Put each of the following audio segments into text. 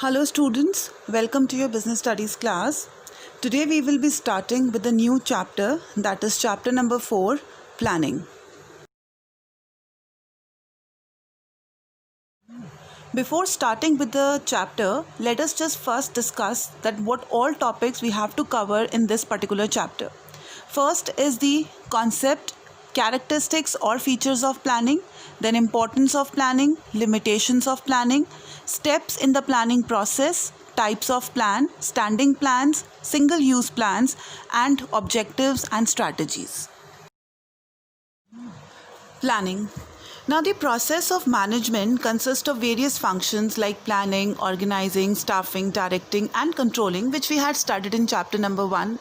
Hello students, welcome to your business studies class. Today we will be starting with a new chapter, that is chapter number 4, planning. Before starting with the chapter, let us just first discuss that what all topics we have to cover in this particular chapter. First is the concept, characteristics or features of planning, then importance of planning, limitations of planning, steps in the planning process, types of plan, standing plans, single use plans, and objectives and strategies. Planning. Now, the process of management consists of various functions like planning, organizing, staffing, directing, and controlling, which we had studied in chapter number 1.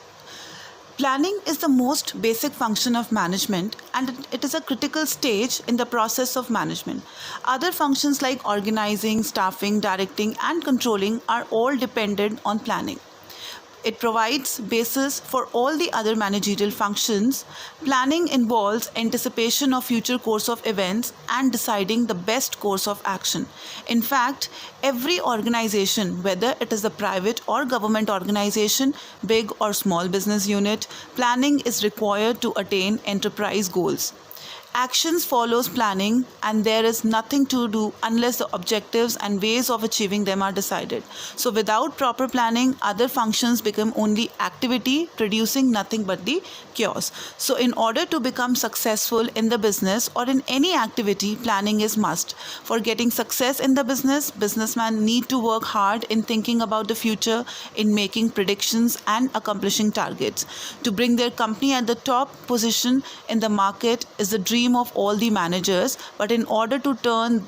Planning is the most basic function of management and it is a critical stage in the process of management. Other functions like organizing, staffing, directing, and controlling are all dependent on planning. It provides basis for all the other managerial functions. Planning involves anticipation of future course of events and deciding the best course of action. In fact, every organization, whether it is a private or government organization, big or small business unit, planning is required to attain enterprise goals. Actions follows planning and there is nothing to do unless the objectives and ways of achieving them are decided. So without proper planning, other functions become only activity, producing nothing but the chaos. So in order to become successful in the business or in any activity, planning is must. For getting success in the businessmen need to work hard in thinking about the future, in making predictions and accomplishing targets. To bring their company at the top position in the market is the dream of all the managers, but in order to turn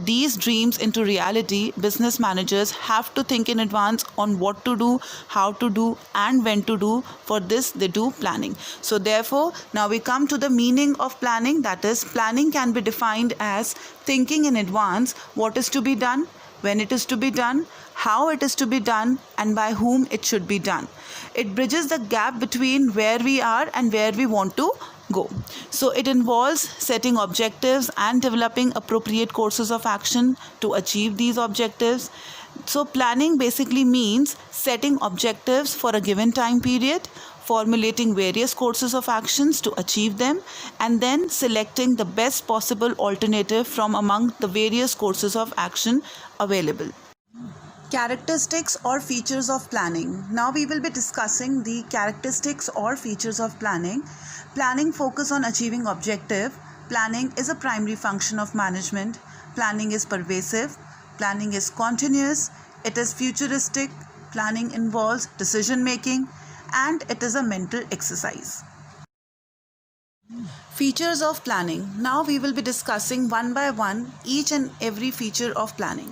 these dreams into reality, business managers have to think in advance on what to do, how to do, and when to do. For this, they do planning. So therefore, now we come to the meaning of planning. That is, planning can be defined as thinking in advance what is to be done, when it is to be done, how it is to be done, and by whom it should be done. It bridges the gap between where we are and where we want to go. So it involves setting objectives and developing appropriate courses of action to achieve these objectives. So planning basically means setting objectives for a given time period, formulating various courses of actions to achieve them, and then selecting the best possible alternative from among the various courses of action available. Characteristics or features of planning. Now we will be discussing the characteristics or features of planning. Planning focus on achieving objective. Planning is a primary function of management. Planning is pervasive. Planning is continuous. It is futuristic. Planning involves decision making and it is a mental exercise. Features of planning. Now we will be discussing one by one each and every feature of planning.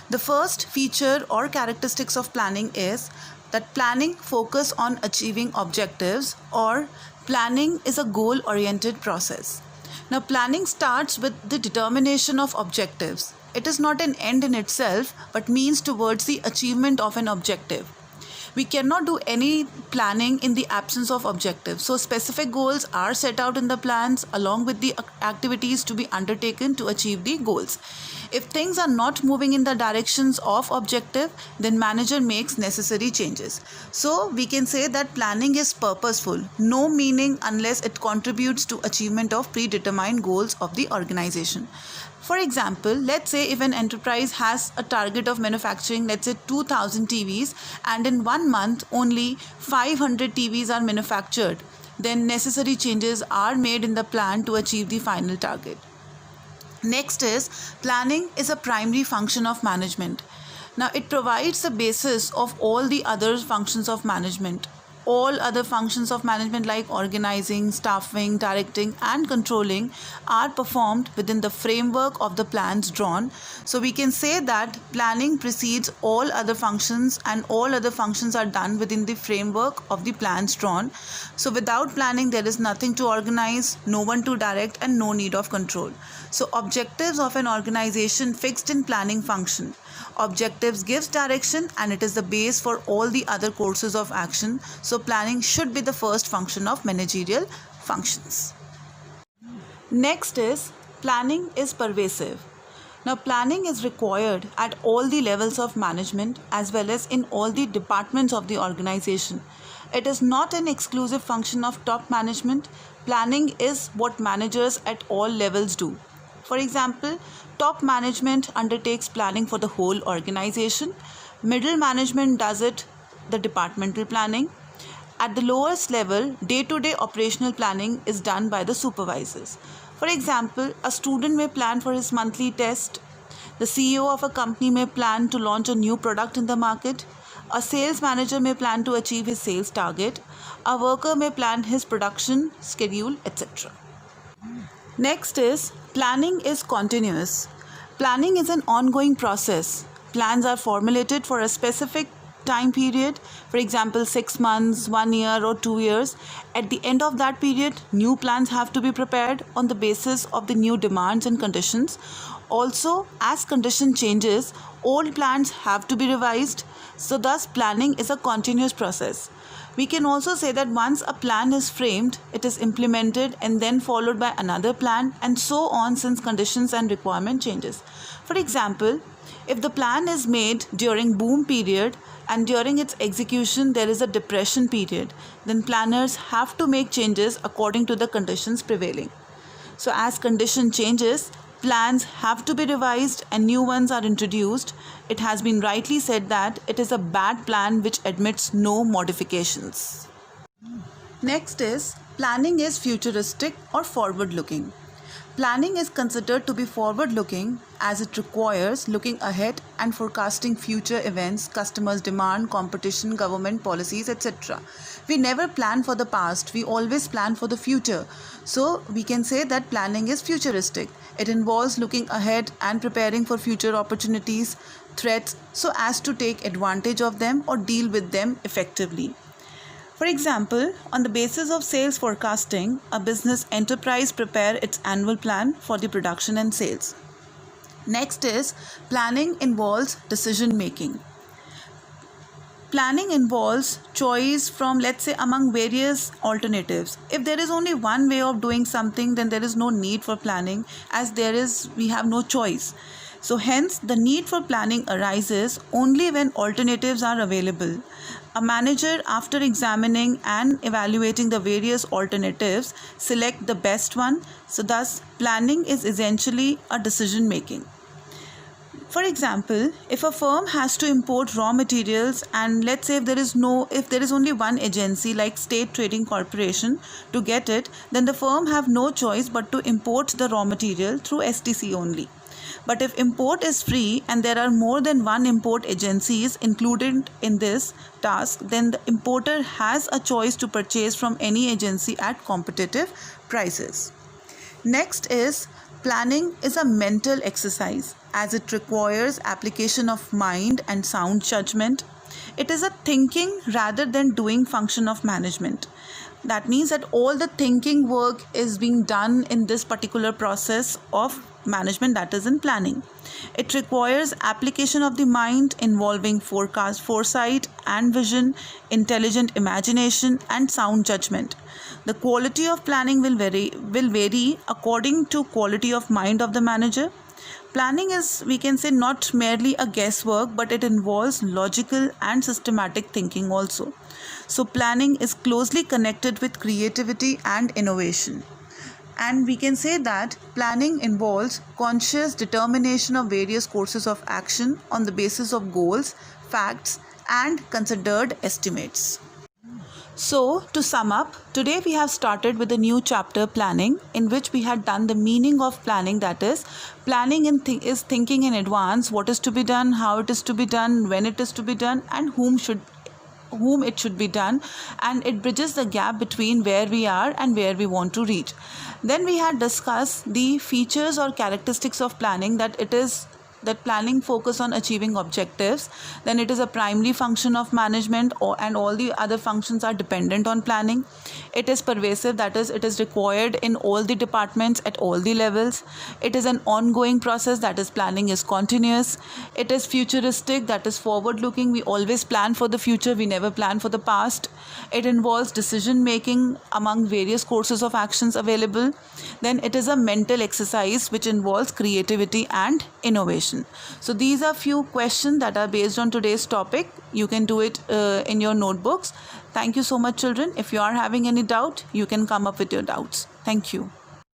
The first feature or characteristics of planning is that planning focus on achieving objectives, or planning is a goal-oriented process. Now planning starts with the determination of objectives. It is not an end in itself but means towards the achievement of an objective. We cannot do any planning in the absence of objectives. So specific goals are set out in the plans along with the activities to be undertaken to achieve the goals. If things are not moving in the directions of objective, then manager makes necessary changes. So we can say that planning is purposeful, no meaning unless it contributes to achievement of predetermined goals of the organization. For example, let's say if an enterprise has a target of manufacturing, let's say 2000 TVs, and in 1 month only 500 TVs are manufactured, then necessary changes are made in the plan to achieve the final target. Next is, planning is a primary function of management. Now it provides the basis of all the other functions of management. All other functions of management like organizing, staffing, directing, and controlling are performed within the framework of the plans drawn. So we can say that planning precedes all other functions and all other functions are done within the framework of the plans drawn. So without planning, there is nothing to organize, no one to direct, and no need of control. So objectives of an organization fixed in planning function. Objectives gives direction and it is the base for all the other courses of action. So planning should be the first function of managerial functions. Next is, planning is pervasive. Now, planning is required at all the levels of management as well as in all the departments of the organization. It is not an exclusive function of top management. Planning is what managers at all levels do. For example, top management undertakes planning for the whole organization. Middle management does it, the departmental planning. At the lowest level, day-to-day operational planning is done by the supervisors. For example, a student may plan for his monthly test. The CEO of a company may plan to launch a new product in the market. A sales manager may plan to achieve his sales target. A worker may plan his production schedule, etc. Next is planning is continuous. Planning is an ongoing process. Plans are formulated for a specific time period, for example 6 months, 1 year or 2 years. At the end of that period, new plans have to be prepared on the basis of the new demands and conditions. Also, as condition changes, old plans have to be revised. So thus planning is a continuous process. We can also say that once a plan is framed, it is implemented and then followed by another plan, and so on, since conditions and requirement changes. For example, if the plan is made during boom period and during its execution there is a depression period, then planners have to make changes according to the conditions prevailing. So as condition changes, plans have to be revised and new ones are introduced. It has been rightly said that it is a bad plan which admits no modifications. Next is planning is futuristic or forward-looking. Planning is considered to be forward-looking as it requires looking ahead and forecasting future events, customers' demand, competition, government policies, etc. We never plan for the past, we always plan for the future. So we can say that planning is futuristic. It involves looking ahead and preparing for future opportunities, threats, so as to take advantage of them or deal with them effectively. For example, on the basis of sales forecasting, a business enterprise prepare its annual plan for the production and sales. Next is planning involves decision making. Planning involves choice from, let's say, among various alternatives. If there is only one way of doing something, then there is no need for planning, as we have no choice. So hence the need for planning arises only when alternatives are available. A manager, after examining and evaluating the various alternatives, select the best one. So thus planning is essentially a decision making. For example, if a firm has to import raw materials, and let's say if there is only one agency like State Trading Corporation to get it, then the firm have no choice but to import the raw material through STC only. But if import is free and there are more than one import agencies included in this task, then the importer has a choice to purchase from any agency at competitive prices. Next is planning is a mental exercise as it requires application of mind and sound judgment. It is a thinking rather than doing function of management. That means that all the thinking work is being done in this particular process of management, that is in planning. It requires application of the mind involving foresight and vision, intelligent imagination and sound judgment. The quality of planning will vary according to quality of mind of the manager. Planning is, we can say, not merely a guesswork, but it involves logical and systematic thinking also. So planning is closely connected with creativity and innovation. And we can say that planning involves conscious determination of various courses of action on the basis of goals, facts, and considered estimates. So, to sum up, today we have started with a new chapter, planning, in which we had done the meaning of planning, that is, planning is thinking in advance what is to be done, how it is to be done, when it is to be done, and whom it should be done, and it bridges the gap between where we are and where we want to reach. Then we had discussed the features or characteristics of planning, that it is that planning focus on achieving objectives, then it is a primary function of management, and all the other functions are dependent on planning. It is pervasive, that is, it is required in all the departments at all the levels. It is an ongoing process, that is, planning is continuous. It is futuristic, that is, forward looking. We always plan for the future, we never plan for the past. It involves decision making among various courses of actions available. Then it is a mental exercise which involves creativity and innovation. So these are few questions that are based on today's topic. You can do it in your notebooks. Thank you so much, children. If you are having any doubt, you can come up with your doubts. Thank you.